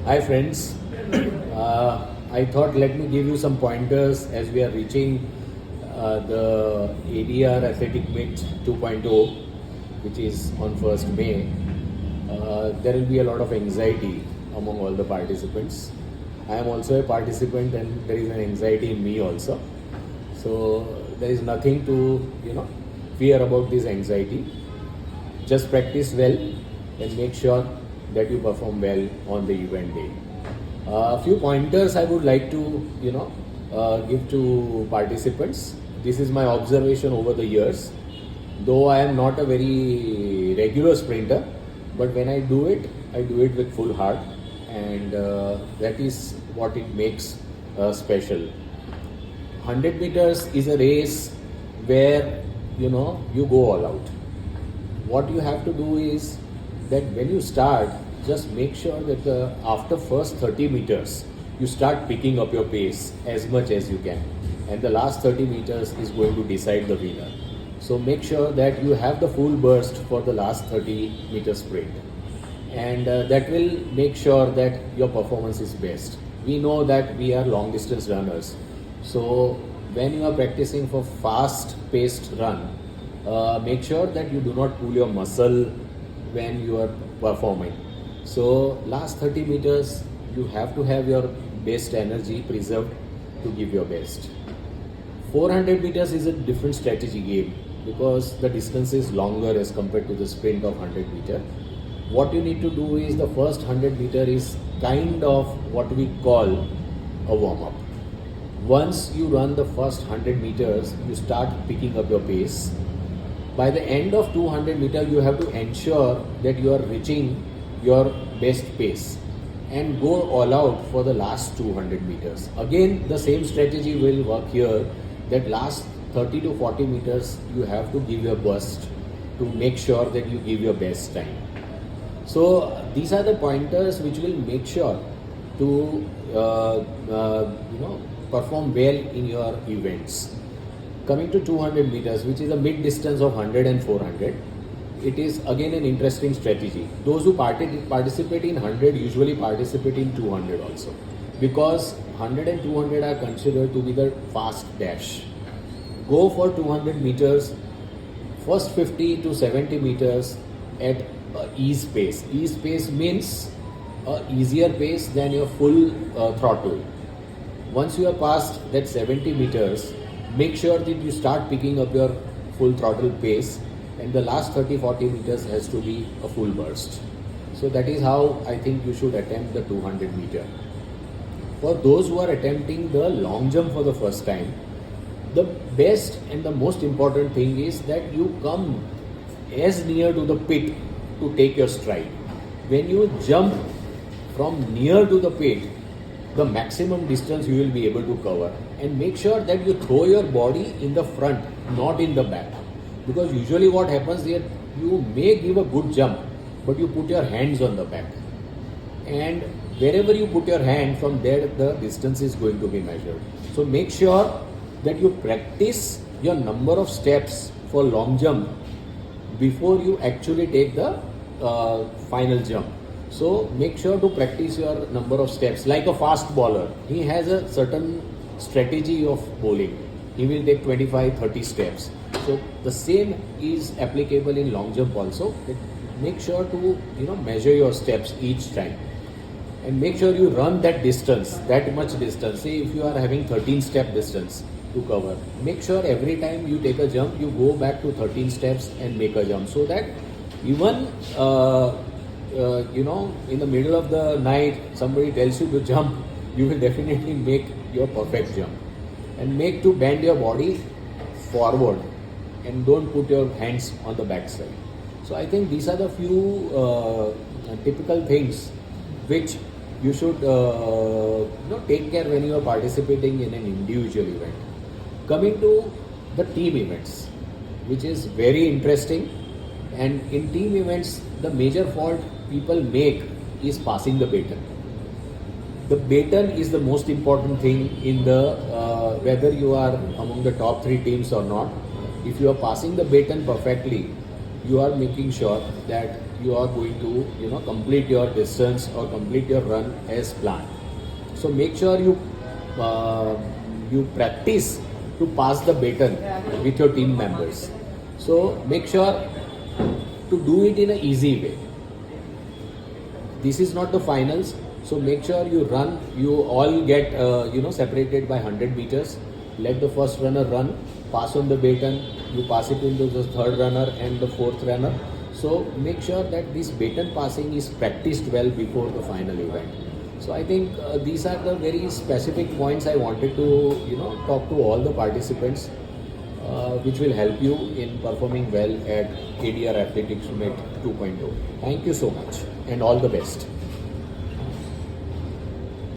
Hi friends, I thought let me give you some pointers as we are reaching the ADR Athletic MEET 2.0, which is on 1st May. There will be a lot of anxiety among all the participants. I am also a participant and there is an anxiety in me also. So there is nothing to fear about this anxiety. Just practice well and make sure that you perform well on the event day. A few pointers I would like to give to participants. This is my observation over the years. Though I am not a very regular sprinter, but when I do it with full heart, and that is what it makes special. 100 meters is a race where you go all out. What you have to do is that when you start, just make sure that after first 30 meters you start picking up your pace as much as you can, and the last 30 meters is going to decide the winner. So make sure that you have the full burst for the last 30 meter sprint, and that will make sure that your performance is best. We know that we are long distance runners, so when you are practicing for fast paced run, make sure that you do not pull your muscle when you are performing. So last 30 meters you have to have your best energy preserved to give your best. 400 meters is a different strategy game because the distance is longer as compared to the sprint of 100 meter. What you need to do is the first 100 meter is kind of what we call a warm up. Once you run the first 100 meters, you start picking up your pace. By the end of 200 meters, you have to ensure that you are reaching your best pace and go all out for the last 200 meters. Again, the same strategy will work here, that last 30 to 40 meters you have to give your burst to make sure that you give your best time. So these are the pointers which will make sure to perform well in your events. Coming to 200 meters, which is a mid distance of 100 and 400, it is again an interesting strategy. Those who participate in 100 usually participate in 200 also, because 100 and 200 are considered to be the fast dash. Go for 200 meters, first 50 to 70 meters at ease pace. Ease pace means easier pace than your full throttle. Once you are past that 70 meters, make sure that you start picking up your full throttle pace, and the last 30-40 meters has to be a full burst. So that is how I think you should attempt the 200 meter. For those who are attempting the long jump for the first time, the best and the most important thing is that you come as near to the pit to take your stride. When you jump from near to the pit, the maximum distance you will be able to cover, and make sure that you throw your body in the front, not in the back, because usually what happens is you may give a good jump but you put your hands on the back, and wherever you put your hand, from there the distance is going to be measured. So make sure that you practice your number of steps for long jump before you actually take the final jump. So make sure to practice your number of steps. Like a fast bowler, he has a certain strategy of bowling. He will take 25-30 steps. So the same is applicable in long jump also. Make sure to measure your steps each time, and make sure you run that distance, that much distance. Say if you are having 13 step distance to cover, make sure every time you take a jump you go back to 13 steps and make a jump, so that even in the middle of the night somebody tells you to jump, you will definitely make your perfect jump. And make to bend your body forward and don't put your hands on the back side. So I think these are the few typical things which you should take care when you are participating in an individual event. Coming to the team events, which is very interesting, and in team events the major fault people make is passing the baton. The baton is the most important thing in the whether you are among the top 3 teams or not. If you are passing the baton perfectly, you are making sure that you are going to complete your distance or complete your run as planned. So make sure you practice to pass the baton with your team members. So make sure to do it in an easy way. This is not the finals, so make sure you run. You all get separated by 100 meters. Let the first runner run, pass on the baton. You pass it into the third runner and the fourth runner. So make sure that this baton passing is practiced well before the final event. So I think these are the very specific points I wanted to talk to all the participants, which will help you in performing well at ADR Athletics MEET 2.0. Thank you so much and all the best.